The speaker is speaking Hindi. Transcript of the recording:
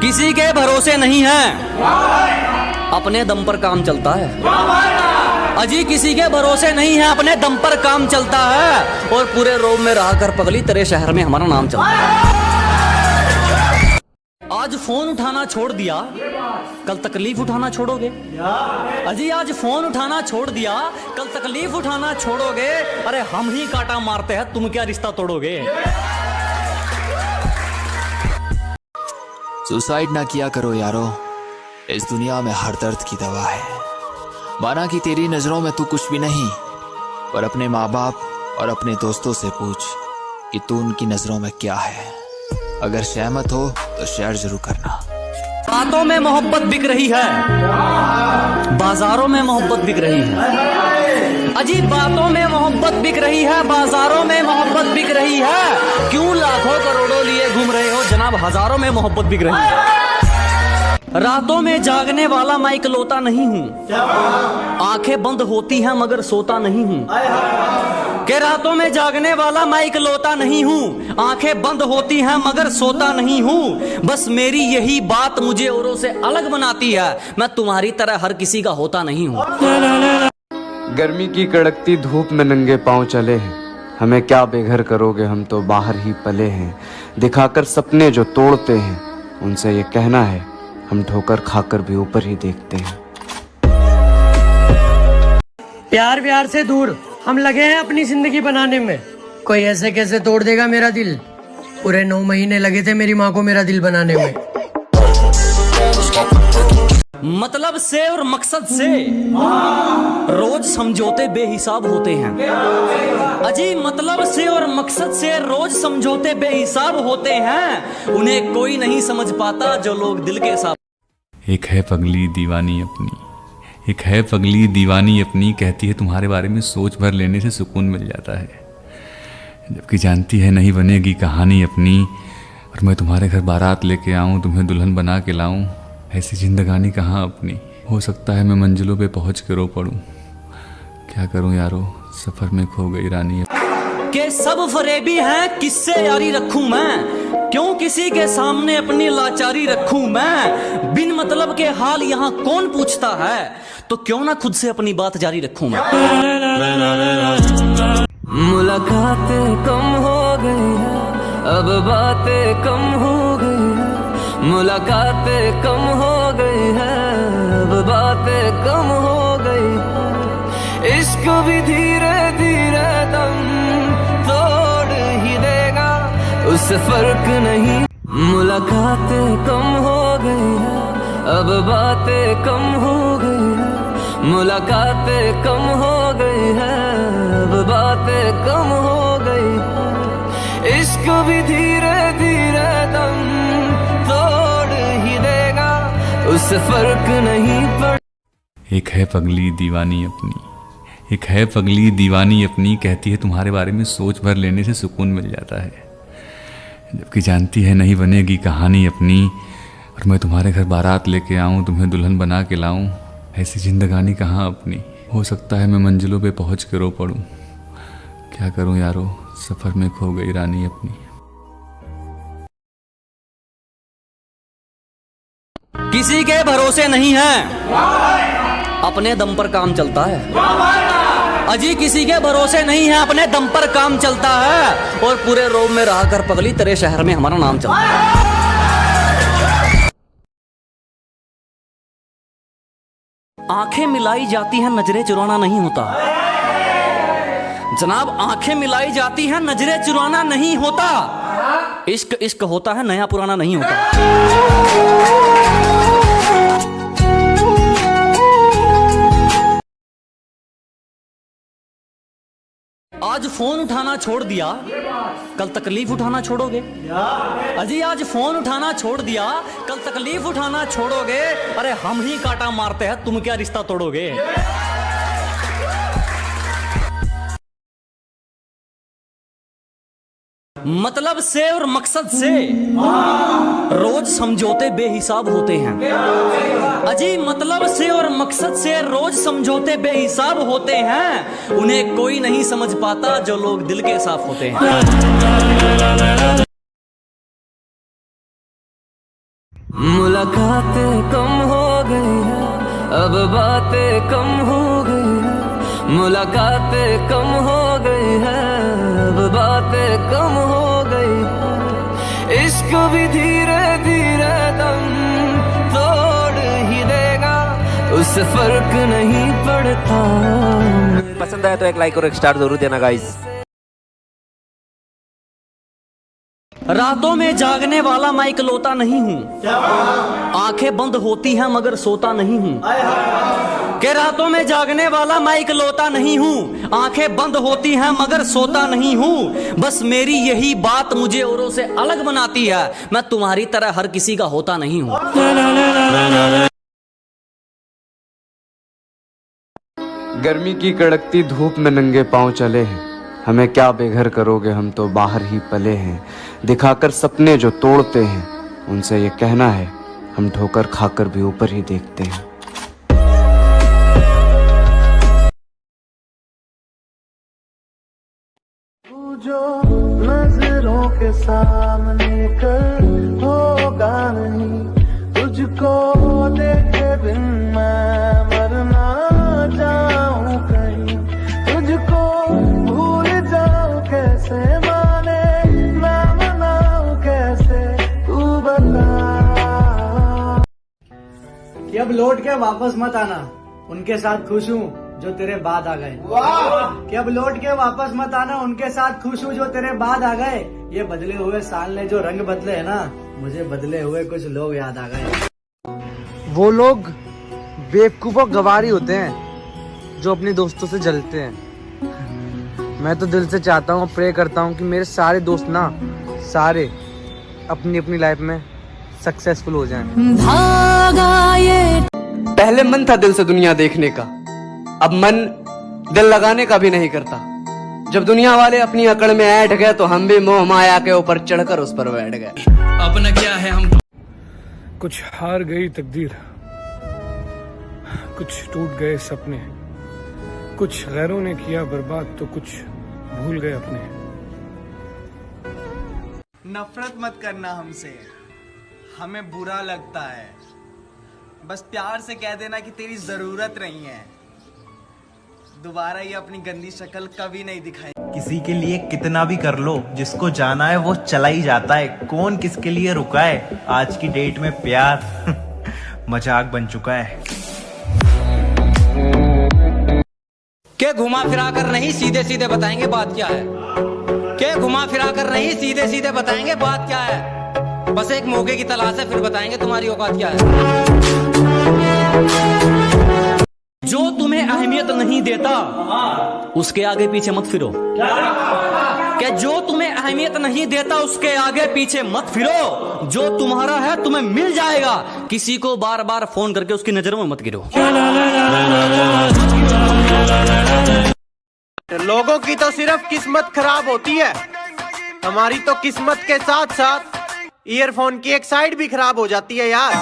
किसी के भरोसे नहीं है, अपने दम पर काम चलता है। अजी किसी के भरोसे नहीं है, अपने दम पर काम चलता है। और पूरे रोम में रहा कर पगली, तेरे शहर में हमारा नाम चलता है। आज फोन उठाना छोड़ दिया, कल तकलीफ उठाना छोड़ोगे। अजी आज फोन उठाना छोड़ दिया, कल तकलीफ उठाना छोड़ोगे। अरे हम ही कांटा मारते हैं, तुम क्या रिश्ता तोड़ोगे। सुसाइड ना किया करो यारो, इस दुनिया में हर दर्द की दवा है। माना कि तेरी नजरों में तू कुछ भी नहीं, पर अपने माँ बाप और अपने दोस्तों से पूछ कि तू उनकी नजरों में क्या है। अगर सहमत हो तो शेयर जरूर करना। बातों में मोहब्बत बिक रही है, बाजारों में मोहब्बत बिक रही है। अजी बातों में मोहब्बत बिक रही है, बाजारों में मोहब्बत बिक रही है। क्यों लाखों करोड़ों लिए घूम रहे हो जनाब, हजारों में मोहब्बत बिक रही है। रातों में जागने वाला मैं इकलौता नहीं हूँ, आंखें बंद होती हैं मगर सोता नहीं हूँ। कि रातों में जागने वाला मैं इकलौता नहीं हूँ, आंखें बंद होती हैं मगर सोता नहीं हूँ। बस मेरी यही बात मुझे औरों से अलग बनाती है, मैं तुम्हारी तरह हर किसी का होता नहीं हूँ। गर्मी की कड़कती धूप में नंगे पांव चले हैं, हमें क्या बेघर करोगे, हम तो बाहर ही पले हैं। दिखाकर सपने जो तोड़ते हैं, उनसे ये कहना है हम ठोकर खाकर भी ऊपर ही देखते हैं। प्यार व्यार से दूर हम लगे हैं अपनी जिंदगी बनाने में। कोई ऐसे कैसे तोड़ देगा मेरा दिल। पूरे 9 महीने लगे थे मेरी माँ को मेरा दिल बनाने में। मतलब से और मकसद से रोज समझौते बेहिसाब होते हैं। अजी मतलब से और मकसद से रोज समझौते बेहिसाब होते हैं। उन्हें कोई नहीं समझ पाता जो लोग दिल के साथ। एक है पगली दीवानी अपनी, एक है पगली दीवानी अपनी, कहती है तुम्हारे बारे में सोच भर लेने से सुकून मिल जाता है। जबकि जानती है नहीं बनेगी कहानी अपनी, और मैं तुम्हारे घर बारात लेके आऊँ, तुम्हें दुल्हन बना के लाऊं, ऐसी जिंदगानी कहाँ अपनी। हो सकता है मैं मंजिलों पे पहुँच के रो पड़ूं, क्या करूं यारो, सफर में खो गई रानी। के सब फरेबी हैं, किससे यारी रखूं मैं, क्यों किसी के सामने अपनी लाचारी रखूं मैं। बिन मतलब के हाल यहाँ कौन पूछता है, तो क्यों ना खुद से अपनी बात जारी रखूं मैं। मुलाकातें कम हो गई है, अब बातें कम हो गई है। मुलाकातें कम हो गई है, अब बातें कम हो गई है। इश्क भी धीरे धीरे दम तोड़ ही देगा, उससे फर्क नहीं। मुलाकातें कम हो गई है, अब बातें कम हो गई है। मुलाकातें कम हो गई है, अब बातें कम हो गई है। इश्क भी धीरे धीरे दम तोड़ ही देगा, उससे फर्क नहीं पड़। एक है पगली दीवानी अपनी, एक है पगली दीवानी अपनी, कहती है तुम्हारे बारे में सोच भर लेने से सुकून मिल जाता है। जबकि जानती है नहीं बनेगी कहानी अपनी, और मैं तुम्हारे घर बारात लेके आऊँ, तुम्हें दुल्हन बना के लाऊं, ऐसी जिंदगानी कहाँ अपनी। हो सकता है मैं मंजिलों पे पहुँच के रो पड़ूं, क्या करूं यारो, सफर में खो गई रानी अपनी। किसी के भरोसे नहीं है, अपने दम पर काम चलता है। अजी किसी के भरोसे नहीं है, अपने दम पर काम चलता है। और पूरे रोम में रहा कर पगली, तेरे शहर में हमारा नाम चलता है। आंखें मिलाई जाती हैं, नजरें चुराना नहीं होता जनाब। आंखें मिलाई जाती हैं, नजरें चुराना नहीं होता। इश्क इश्क होता है, नया पुराना नहीं होता। आज फोन उठाना छोड़ दिया, कल तकलीफ उठाना छोड़ोगे। अजी आज फोन उठाना छोड़ दिया, कल तकलीफ उठाना छोड़ोगे। अरे हम ही कांटा मारते हैं, तुम क्या रिश्ता तोड़ोगे। मतलब से और मकसद से रोज समझौते बेहिसाब होते हैं। अजी मतलब से और मकसद से रोज समझौते बेहिसाब होते हैं। उन्हें कोई नहीं समझ पाता जो लोग दिल के साफ होते हैं। मुलाकातें कम हो गई है, अब बातें कम हो गई है। मुलाकातें कम हो गई है, अब बातें कम हो गई है। इश्क भी धीरे धीरे दम तोड़ ही देगा, उससे फर्क नहीं पड़ता। पसंद आया तो एक लाइक और एक स्टार जरूर देना गाइस। रातों में जागने वाला मैं इकलौता नहीं हूँ, आंखें बंद होती हैं मगर सोता नहीं हूँ। के रातों में जागने वाला मैं इकलौता नहीं हूँ, आंखें बंद होती हैं मगर सोता नहीं हूँ। बस मेरी यही बात मुझे औरों से अलग बनाती है, मैं तुम्हारी तरह हर किसी का होता नहीं हूँ। गर्मी की कड़कती धूप में नंगे पांव चले हैं, हमें क्या बेघर करोगे, हम तो बाहर ही पले हैं। दिखाकर सपने जो तोड़ते हैं, उनसे ये कहना है, हम ठोकर खाकर भी ऊपर ही देखते हैं। जो नजरों के सामने कल होगा नहीं, तुझको देखे बिन मैं मरना जाऊं कहीं। तुझको भूल जाऊं कैसे, माने मैं मनाऊं कैसे, तू बता। कि अब लौट के वापस मत आना, उनके साथ खुश हूँ जो तेरे बाद आ गए। कि अब लौट के वापस मत आना, उनके साथ खुश हूँ जो तेरे बाद आ गए। ये बदले हुए साल ने जो रंग बदले है ना, मुझे बदले हुए कुछ लोग याद आ गए। वो लोग बेवकूफ और गवारी होते हैं जो अपने दोस्तों से जलते हैं। मैं तो दिल से चाहता हूँ, प्रे करता हूँ कि मेरे सारे दोस्त ना, सारे अपनी अपनी लाइफ में सक्सेसफुल हो जाएं। पहले मन था दिल से दुनिया देखने का, अब मन दिल लगाने का भी नहीं करता। जब दुनिया वाले अपनी अकड़ में ऐठ गए तो हम भी मोह माया के ऊपर चढ़कर उस पर बैठ गए। अपना क्या है हम कुछ हार गई तकदीर, कुछ टूट गए सपने, कुछ गैरों ने किया बर्बाद तो कुछ भूल गए अपने। नफरत मत करना हमसे, हमें बुरा लगता है। बस प्यार से कह देना कि तेरी जरूरत नहीं है, दोबारा ये अपनी गंदी शक्ल कभी नहीं दिखाई। किसी के लिए कितना भी कर लो, जिसको जाना है वो चला ही जाता है, कौन किसके लिए रुका है। आज की डेट में प्यार मजाक बन चुका है। के घुमा फिरा कर नहीं सीधे सीधे बताएंगे बात क्या है। के घुमा फिरा कर नहीं सीधे सीधे बताएंगे बात क्या है। बस एक मौके की तलाश है, फिर बताएंगे तुम्हारी औकात क्या है। जो तुम्हें अहमियत नहीं देता उसके आगे पीछे मत फिरो। क्या जो तुम्हें अहमियत नहीं देता उसके आगे पीछे मत फिरो। जो तुम्हारा है तुम्हें मिल जाएगा, किसी को बार बार फोन करके उसकी नजरों में मत गिरो। लोगों की तो सिर्फ किस्मत खराब होती है, हमारी तो किस्मत के साथ साथ ईयरफोन की एक साइड भी खराब हो जाती है यार।